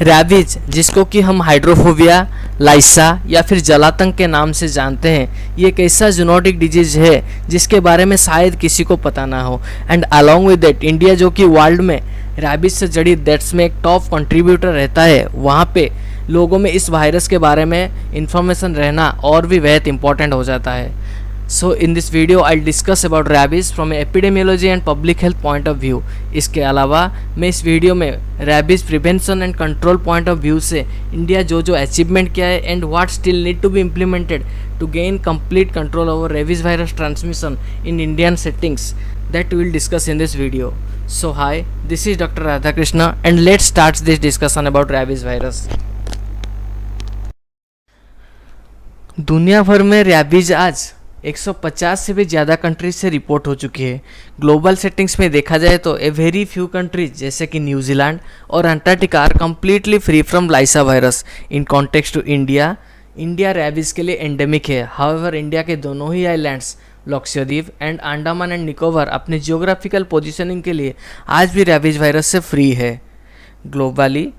Rabies, जिसको कि हम हाइड्रोफोबिया, लाइसा या फिर जलातंक के नाम से जानते हैं, ये एक ऐसा जूनोटिक डिजीज है जिसके बारे में शायद किसी को पता ना हो। And along with that India, जो कि वर्ल्ड में रैबीज से जड़ी डेथ्स में एक टॉप कंट्रीब्यूटर रहता है, वहाँ पे लोगों में इस वायरस के बारे में इंफॉर्मेशन रहना और भी बेहद इंपॉर्टेंट हो जाता है। So in this video I discuss about rabies from epidemiology and public health point of view. इसके अलावा मैं इस वीडियो में rabies prevention and control point of view से इंडिया जो अचीवमेंट किया है and what still need to be implemented to gain complete control over rabies virus transmission in Indian settings, that we will discuss in this video. So hi, this is Dr. Radhakrishna and let's start this discussion about rabies virus. दुनिया भर में rabies आज 150 से भी ज़्यादा countries से report हो चुकी है। ग्लोबल सेटिंग्स में देखा जाए तो ए वेरी फ्यू कंट्रीज जैसे कि न्यूजीलैंड और Antarctica are completely free from lyssa virus. In context to India rabies के लिए एंडेमिक है। हाउएवर इंडिया के दोनों ही islands Lakshadweep and Andaman and Nicobar अपने जियोग्राफिकल पोजीशनिंग के लिए आज भी रैबीज वायरस से फ्री है। ग्लोबली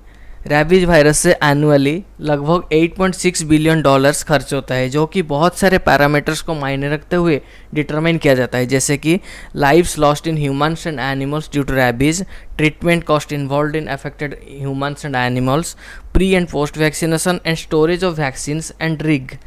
रैबीज वायरस से एनुअली लगभग $8.6 बिलियन खर्च होता है, जो कि बहुत सारे पैरामीटर्स को मायने रखते हुए डिटरमाइन किया जाता है, जैसे कि lives lost in humans and animals due to rabies, treatment cost involve in affected humans and animals, pre and post vaccination and storage of vaccines and RIG.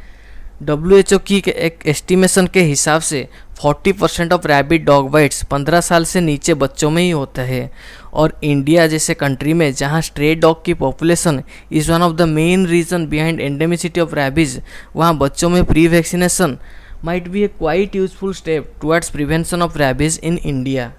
WHO की एक एस्टिमेशन के हिसाब से 40% ऑफ रैबिड डॉग बाइट्स 15 साल से नीचे बच्चों में ही होता है। और इंडिया जैसे कंट्री में जहां स्ट्रे डॉग की population is one of the main reason behind endemicity of rabies, वहां बच्चों में pre vaccination might be A quite useful step towards prevention of rabies in India.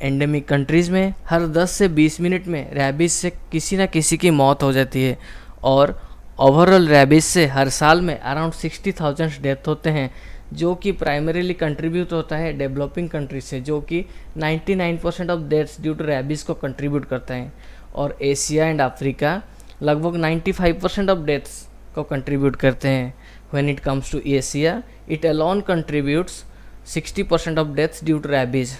Endemic countries में हर 10 से 20 minute में rabies से किसी न किसी की मौत हो जाती है और ओवरऑल रैबीज से हर साल में अराउंड 60,000 डेथ होते हैं, जो कि प्राइमरीली कंट्रीब्यूट होता है डेवलपिंग कंट्रीज से, जो कि 99% of deaths due to rabies को कंट्रीब्यूट करते हैं। और एशिया एंड अफ्रीका लगभग 95% ऑफ डेथ्स को कंट्रीब्यूट करते हैं। When it comes to Asia, it alone contributes 60% of deaths due to rabies.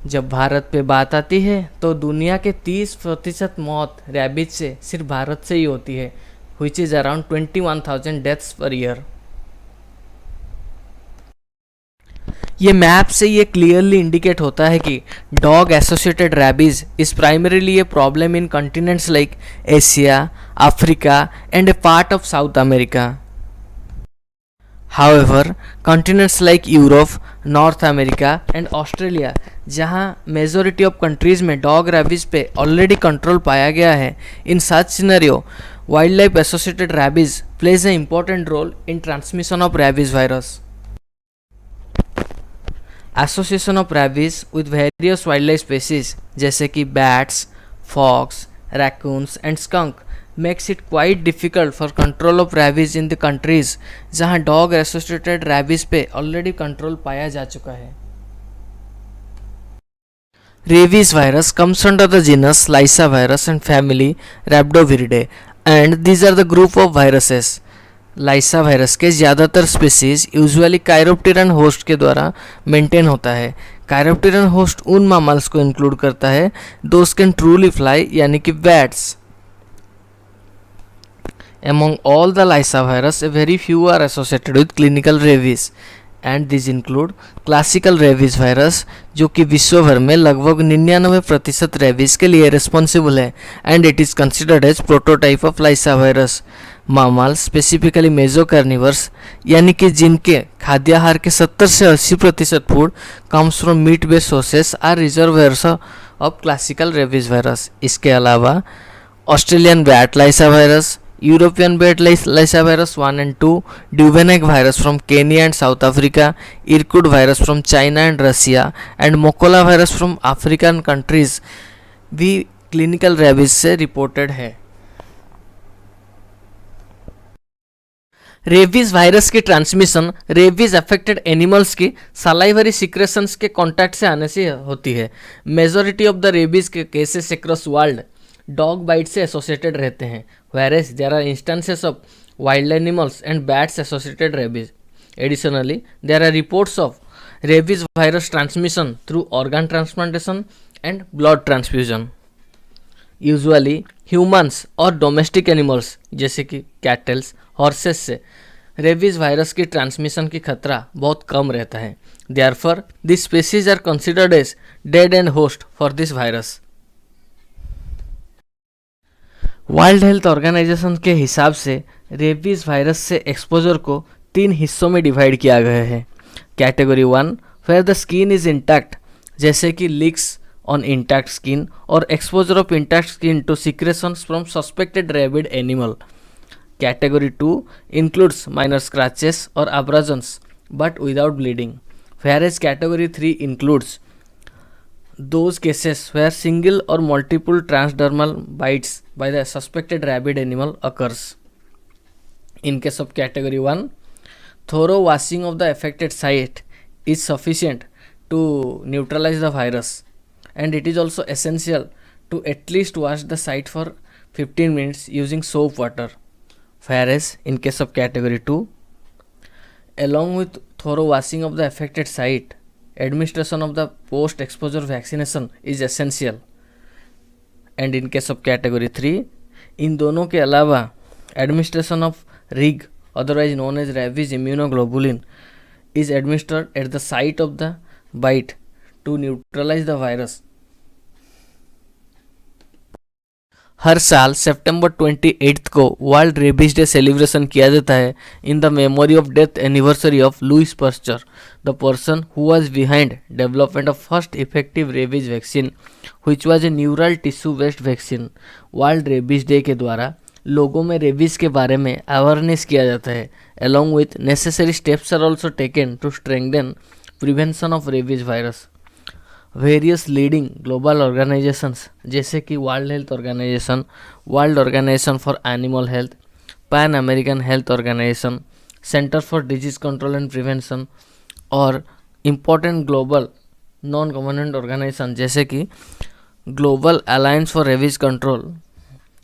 जब भारत पे बात आती है तो दुनिया के 30% मौत रैबीज से सिर्फ भारत से ही होती है, which is around 21,000 deaths per year. ये मैप से ये क्लियरली इंडिकेट होता है कि dog associated rabies is primarily a problem in continents like Asia, Africa and a part of South America. However, continents like Europe, North America and Australia, जहाँ majority of countries में dog rabies पे already control पाया गया है, in such scenario wild life associated rabies plays a important role in transmission of rabies virus. Association of rabies with various wild life species जैसे कि bats, foxes, raccoons and skunk makes it quite difficult for control of rabies in the countries जहाँ dog associated rabies पे already control पाया जा चुका है। Rabies virus comes under the genus Lyssa virus and family Rhabdoviridae and these are the group of viruses। Lyssa virus के ज़्यादातर species usually कायरोप्टेरन host के द्वारा मेंटेन होता है। कायरोप्टेरन होस्ट उन मामल्स को इंक्लूड करता है दोज कैन ट्रूली फ्लाई, यानी कि bats. Among all the Lyssa virus, a very few are associated with clinical rabies and these include classical rabies virus, जो कि विश्व भर में लगभग 99% रेबीज के लिए रिस्पॉन्सिबल है and it is considered as prototype of lyssa virus. Mammal specifically mesocarnivores, यानी कि जिनके खाद्याहार के 70 से 80% food comes from meat based sources are reservoirs of classical rabies virus. इसके अलावा Australian bat lyssa virus, European bat Lyssa virus 1 and 2, Duvenac virus from Kenya and South Africa, Irkut virus from China and Russia, and Mokola virus from African countries भी clinical rabies से reported है। Rabies virus की transmission rabies affected animals की salivary secretions के contact से आने से होती है। मेजॉरिटी ऑफ द रेबीज के cases across world dog bite से एसोसिएटेड रहते हैं, whereas there are instances of wild animals and bats associated rabies. Additionally, there are reports of rabies virus transmission through organ transplantation and blood transfusion. Usually humans और domestic animals जैसे कि cattles, horses से rabies virus की transmission की खतरा बहुत कम रहता है। Therefore this species are considered as dead end host for this virus. World health organisation के हिसाब से रेबीज वायरस से एक्सपोजर को 3 हिस्सों में डिवाइड किया गया है। Category 1 where the skin is intact जैसे कि लीक्स ऑन इंटैक्ट स्किन और exposure of intact skin to secretions from suspected rabid animal. Category 2 includes minor scratches or abrasions but without bleeding, whereas Category 3 includes those cases where single or multiple transdermal bites by the suspected rabid animal occurs. In case of Category 1, thorough washing of the affected site is sufficient to neutralize the virus, and it is also essential to at least wash the site for 15 minutes using soap water. Whereas in case of Category 2, along with thorough washing of the affected site, administration of the post-exposure vaccination is essential. And in case of Category 3, इन दोनों के अलावा administration of RIG, otherwise known as rabies immunoglobulin, is administered at the site of the bite to neutralize the virus. हर साल सितंबर 28 को world rabies day celebration किया जाता है in the memory of death anniversary of Louis Pasteur, the person who was behind development of first effective rabies vaccine which was a neural tissue based vaccine. World rabies day के द्वारा लोगों में rabies के बारे में awareness किया जाता है। Along with necessary steps are also taken to strengthen prevention of rabies virus. Various leading global organisations जैसे कि World health Organization, World Organisation for Animal Health, Pan American Health Organization, Centre for Disease Control and Prevention और important global non government organisation जैसे कि Global Alliance for Rabies Control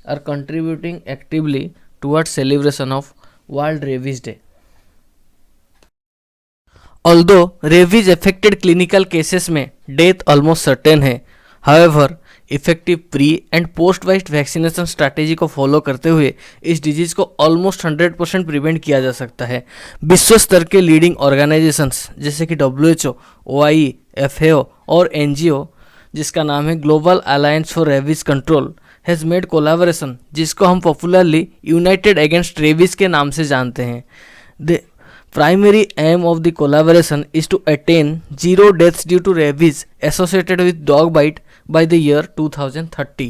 are contributing actively towards celebration of World rabies Day. Although rabies affected clinical cases में death almost certain है, however effective pre and post wise vaccination strategy को follow करते हुए इस disease को almost 100% prevent किया जा सकता है। विश्व स्तर के लीडिंग ऑर्गेनाइजेशंस जैसे कि WHO, OIE, FAO और NGO जिसका नाम है global Alliance for Rabies control has made collaboration जिसको हम पॉपुलरली यूनाइटेड अगेंस्ट रेबीज के नाम से जानते हैं। Primary aim of the collaboration is to attain zero deaths due to rabies associated with dog bite by the year 2030.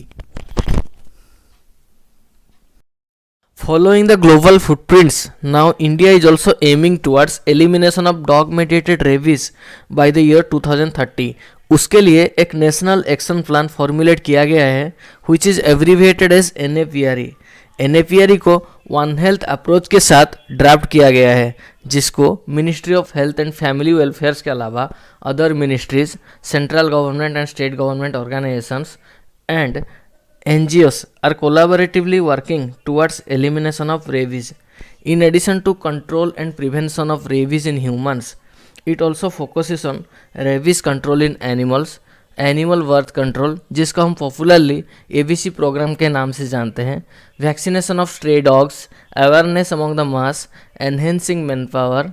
Following the global footprints, now India is also aiming towards elimination of dog-mediated rabies by the year 2030. उसके लिए एक national action plan formulate किया गया है which is abbreviated as NAPRE. NAPRE को one health approach के साथ draft किया गया है जिसको ministry of health and family welfares के अलावा other ministries, central government and state government organisations and NGOs are collaboratively working towards elimination of rabies. In addition to control and prevention of rabies in humans, it also focuses on rabies control in animals, animal birth control जिसको हम popularly ABC programme के नाम से जानते हैं, vaccination of stray dogs, awareness among the mass, enhancing man power,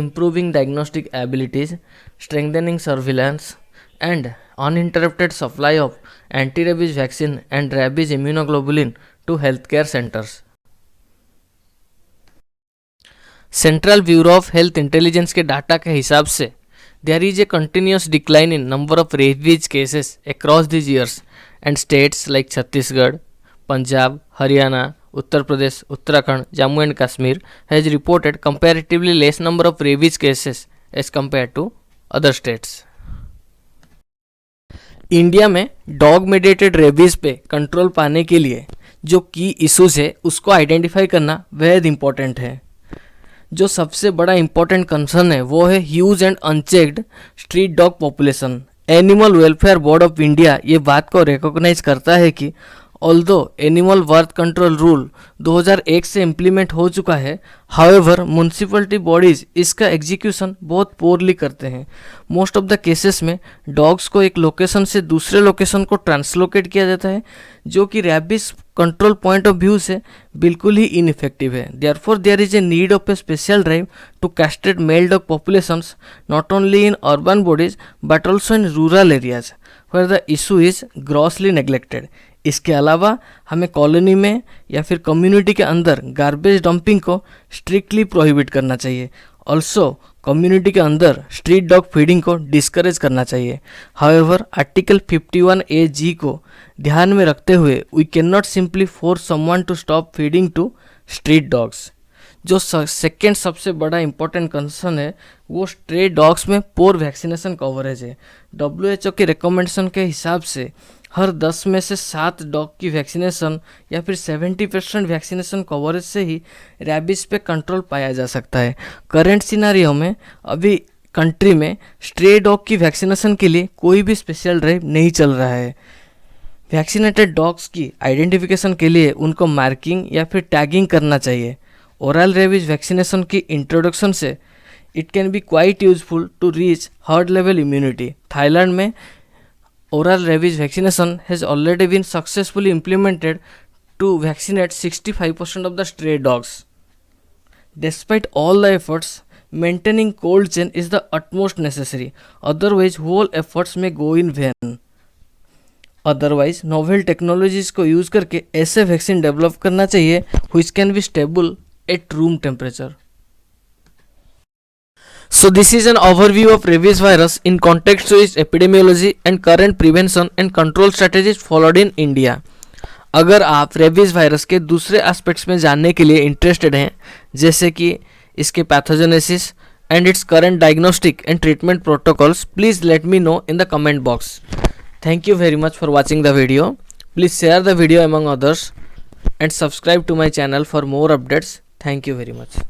improving diagnostic abilities, strengthening surveillance, and uninterrupted supply of anti-rabies vaccine and rabies immunoglobulin to healthcare centers. Central bureau of health intelligence के data के हिसाब से there is a continuous decline in number of rabies cases across these years, and states like Chhattisgarh, Punjab, Haryana, Uttar Pradesh, Uttarakhand, Jammu and Kashmir has reported comparatively less number of rabies cases as compared to other states. India में dog mediated rabies पे control पाने के लिए जो की issues है उसको identify करना बेहद इंपॉर्टेंट है। जो सबसे बड़ा इंपॉर्टेंट कंसर्न है वो है huge and unchecked street dog population. Animal welfare board of India ये बात को रिकॉग्नाइज करता है कि although animal birth control rule 2001 से इम्प्लीमेंट हो चुका है, हाउएवर म्यूनसिपलिटी बॉडीज इसका एग्जीक्यूशन बहुत पोरली करते हैं। मोस्ट ऑफ द केसेस में डॉग्स को एक लोकेशन से दूसरे लोकेशन को ट्रांसलोकेट किया जाता है, जो कि rabies control point of view से बिल्कुल ही इनइफेक्टिव है। Therefore there is a need of a special drive to castrate male dog populations not only in urban bodies but also in rural areas where the issue is grossly neglected. इसके अलावा हमें colony में या फिर community के अंदर garbage dumping को strictly prohibit करना चाहिए। ऑल्सो कम्युनिटी के अंदर स्ट्रीट डॉग फीडिंग को डिस्करेज करना चाहिए। हाउएवर आर्टिकल 51A(g) को ध्यान में रखते हुए we can not simply force someone to stop feeding to street dogs. जो सेकेंड सबसे बड़ा इंपॉर्टेंट कंसर्न है वो स्ट्रे डॉग्स में पोर वैक्सीनेशन कवरेज है। WHO के रिकमेंडेशन के हिसाब से हर 10 में से 7 डॉग की वैक्सीनेशन या फिर 70% वैक्सीनेशन कवरेज से ही रैबिस पे कंट्रोल पाया जा सकता है। करेंट सिनारियो में अभी कंट्री में स्ट्रे डॉग की वैक्सीनेशन के लिए कोई भी स्पेशल ड्राइव नहीं चल रहा है। वैक्सीनेटेड डॉग्स की आइडेंटिफिकेशन के लिए उनको मार्किंग या फिर टैगिंग करना चाहिए। ओरल रेबीज वैक्सीनेशन की इंट्रोडक्शन से it can be quite useful to reach herd level immunity. Thailand में oral rabies vaccination has already been successfully implemented to vaccinate 65% of the stray dogs. Despite all the efforts, maintaining cold chain is the utmost necessary. Otherwise, whole efforts may go in vain. Otherwise, novel technologies को use करके ऐसे vaccine develop करना चाहिए which can be stable at room temperature. So this is an overview of rabies virus in context to its epidemiology and current prevention and control strategies followed in India. अगर आप rabies virus के दूसरे aspects में जानने के लिए interested हैं, जैसे कि इसके pathogenesis and its current diagnostic and treatment protocols, please let me know in the comment box. Thank you very much for watching the video. Please share the video among others and subscribe to my channel for more updates. Thank you very much.